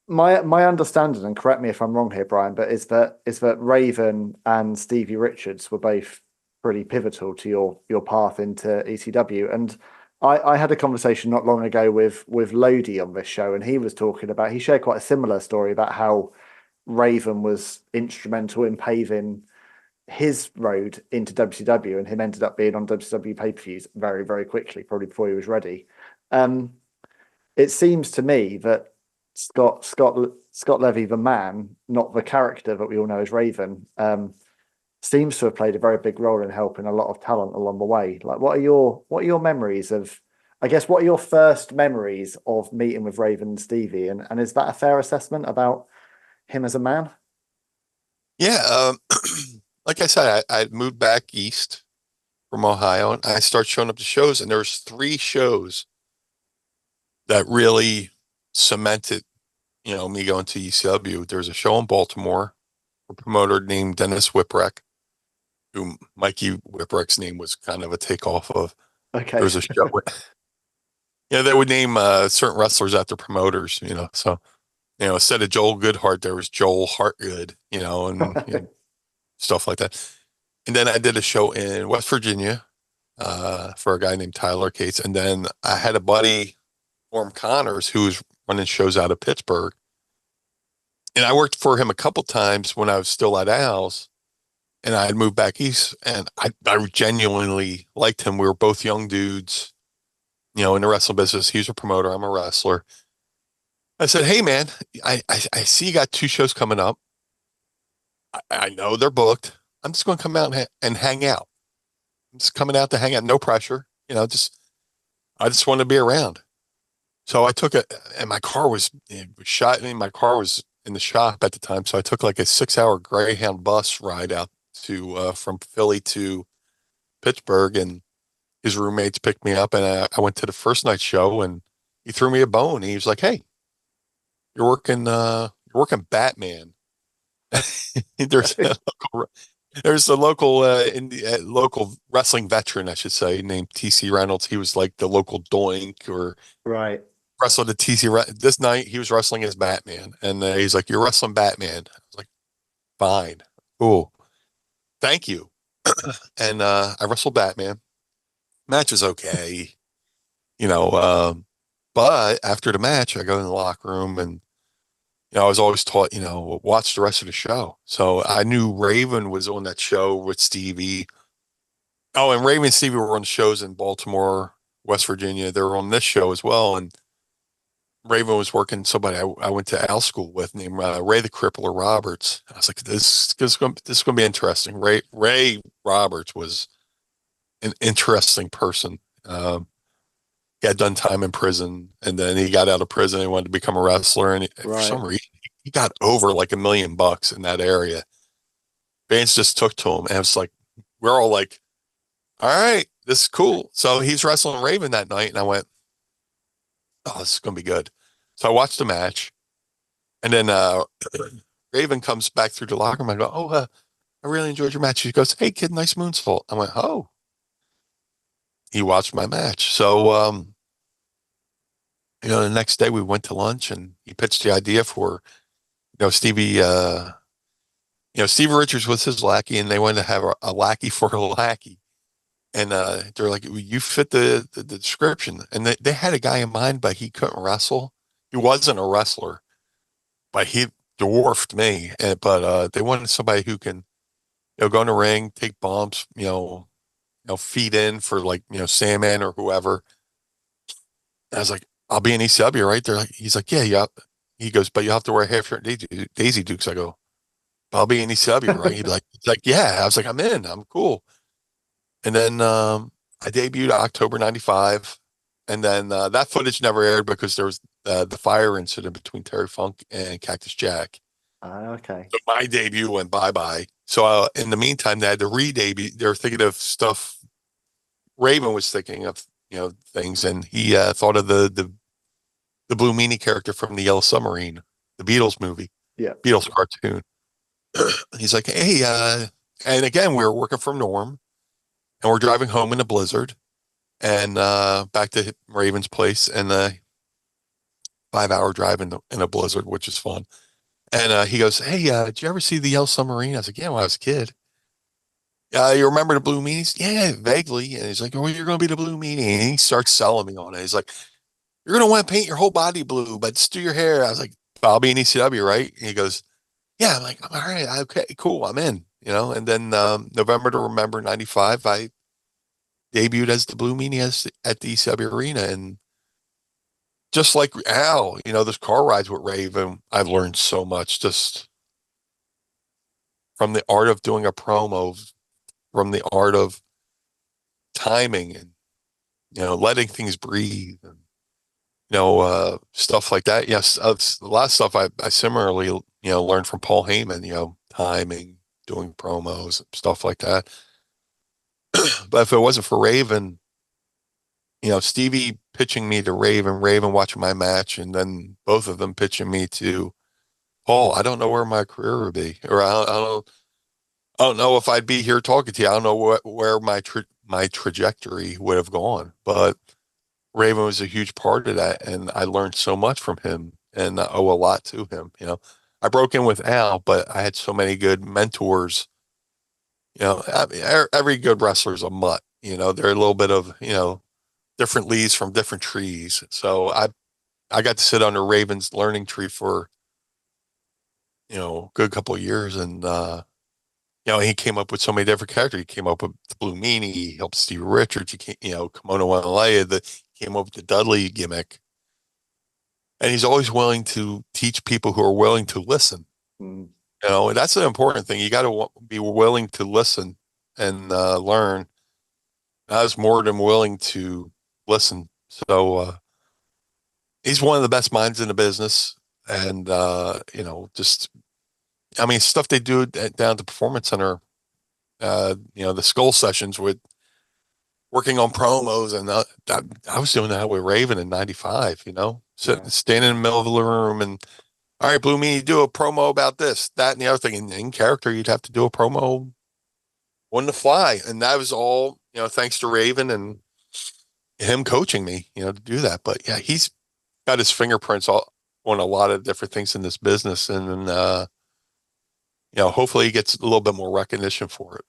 my understanding, and correct me if I'm wrong here, Brian, but is that Raven and Stevie Richards were both pretty pivotal to your path into ECW. And I had a conversation not long ago with Lodi on this show, and he was talking about he shared quite a similar story about how Raven was instrumental in paving his road into WCW, and him ended up being on WCW pay-per-views very, very quickly, probably before he was ready. Um, it seems to me that Scott Levy, the man, not the character that we all know as Raven, seems to have played a very big role in helping a lot of talent along the way. Like, what are your memories of? I guess what are your first memories of meeting with Raven and Stevie, and is that a fair assessment about him as a man? Yeah, like I said, I moved back east from Ohio, and I started showing up to shows, and there was three shows that really cemented, me going to ECW. There was a show in Baltimore, a promoter named Dennis Whipwreck, who Mikey Whipwreck's name was kind of a takeoff of. There Okay. was a show, they would name certain wrestlers after promoters, so instead of Joel Goodhart, there was Joel Hartgood, and stuff like that. And then I did a show in West Virginia for a guy named Tyler Cates. And then I had a buddy, Norm Connors, who was running shows out of Pittsburgh. And I worked for him a couple times when I was still at Al's, and I had moved back east. And I genuinely liked him. We were both young dudes, in the wrestling business. He was a promoter. I'm a wrestler. I said, "Hey, man, I see you got two shows coming up. I know they're booked. I'm just going to come out and hang out. I'm just coming out to hang out. No pressure. I just want to be around." So I took and my car was, it was shot. I mean, my car was in the shop at the time. So I took like a 6 hour Greyhound bus ride out from Philly to Pittsburgh, and his roommates picked me up, and I went to the first night show, and he threw me a bone. He was like, "Hey, you're working Batman." There's a local, there's a local wrestling veteran, I should say, named TC Reynolds. He was like the local Doink, or Right. wrestled at TC. This night he was wrestling as Batman, and he's like, "You're wrestling Batman." I was like, "Fine, cool, thank you." And I wrestled Batman. Match was okay, you know. But after the match, I go in the locker room, and I was always taught, watch the rest of the show. So I knew Raven was on that show with Stevie. Oh, and Raven and Stevie were on shows in Baltimore, West Virginia. They were on this show as well. And Raven was working somebody I went to Al school with named Ray the Crippler Roberts. I was like, this is going to be interesting. Ray Roberts was an interesting person. He had done time in prison, and then he got out of prison and wanted to become a wrestler. And for Right. some reason, he got over like $1 million in that area. Fans just took to him, and it's like we're all like, "All right, this is cool." So he's wrestling Raven that night, and I went, "Oh, this is gonna be good." So I watched the match, and then Raven comes back through the locker room. I go, "Oh, I really enjoyed your match." He goes, "Hey, kid, nice moonsault." I went, "Oh." He watched my match. So the next day we went to lunch, and he pitched the idea for Stevie. Stevie Richards was his lackey, and they wanted to have a lackey for a lackey. And they're like, "Well, you fit the description." And they had a guy in mind, but he couldn't wrestle. He wasn't a wrestler, but he dwarfed me. But they wanted somebody who can, go in the ring, take bumps, feed in for like, Sandman or whoever. And I was like, "I'll be in ECW, right?" He's like, "Yeah, yeah." He goes, "But you have to wear half shirt Daisy Dukes." I go, "But I'll be in ECW, right?" He's like, "Yeah." I was like, "I'm in. I'm cool." And then I debuted October '95, and then that footage never aired because there was the fire incident between Terry Funk and Cactus Jack. Okay. So my debut went bye bye. So in the meantime, they had to re-debut. They were thinking of stuff. Raven was thinking of things, and he thought of the Blue Meanie character from the Yellow Submarine, the Beatles movie, Yeah. Beatles cartoon. He's like, "Hey," and again, we were working from Norm, and we're driving home in a blizzard, and back to Raven's place, and 5-hour drive in a blizzard, which is fun. And he goes, "Hey, did you ever see the Yellow Submarine?" I was like, "Yeah, when I was a kid." You remember the Blue Meanies? Yeah, vaguely. And he's like, "Oh, you're going to be the Blue Meanie." And he starts selling me on it. He's like, "You're going to want to paint your whole body blue, but just do your hair." I was like, "I'll be in ECW, right?" And he goes, "Yeah." I'm like, "All right, okay, cool, I'm in." And then November to Remember '95, I debuted as the Blue Meanie at the ECW Arena. And just like Al, those car rides with Raven, I've learned so much just from the art of doing a promo, from the art of timing and, letting things breathe and, stuff like that. Yes, a lot of stuff I similarly, learned from Paul Heyman, timing, doing promos, stuff like that. But if it wasn't for Raven, Stevie pitching me to Raven, Raven watching my match, and then both of them pitching me to Paul, I don't know where my career would be, or I don't know if I'd be here talking to you. I don't know where my trajectory would have gone, but Raven was a huge part of that, and I learned so much from him, and I owe a lot to him. I broke in with Al, but I had so many good mentors. I mean, every good wrestler is a mutt. They're a little bit of different leaves from different trees. So I got to sit under Raven's learning tree for a good couple of years, and he came up with so many different characters. He came up with the Blue Meanie. He helped Steve Richards. He came, Kimono Wanalaya. Came up with the Dudley gimmick. And he's always willing to teach people who are willing to listen. Mm. And that's an important thing. You got to be willing to listen and learn. I was more than willing to listen. So he's one of the best minds in the business. And, just, I mean, stuff they do down at the Performance Center, the skull sessions with working on promos. And I was doing that with Raven in '95, Yeah. standing in the middle of the room and, all right, Blue Meanie, do a promo about this, that, and the other thing. And in character, you'd have to do a promo on the fly. And that was all, thanks to Raven and him coaching me, to do that. But yeah, he's got his fingerprints on a lot of different things in this business. And, hopefully he gets a little bit more recognition for it.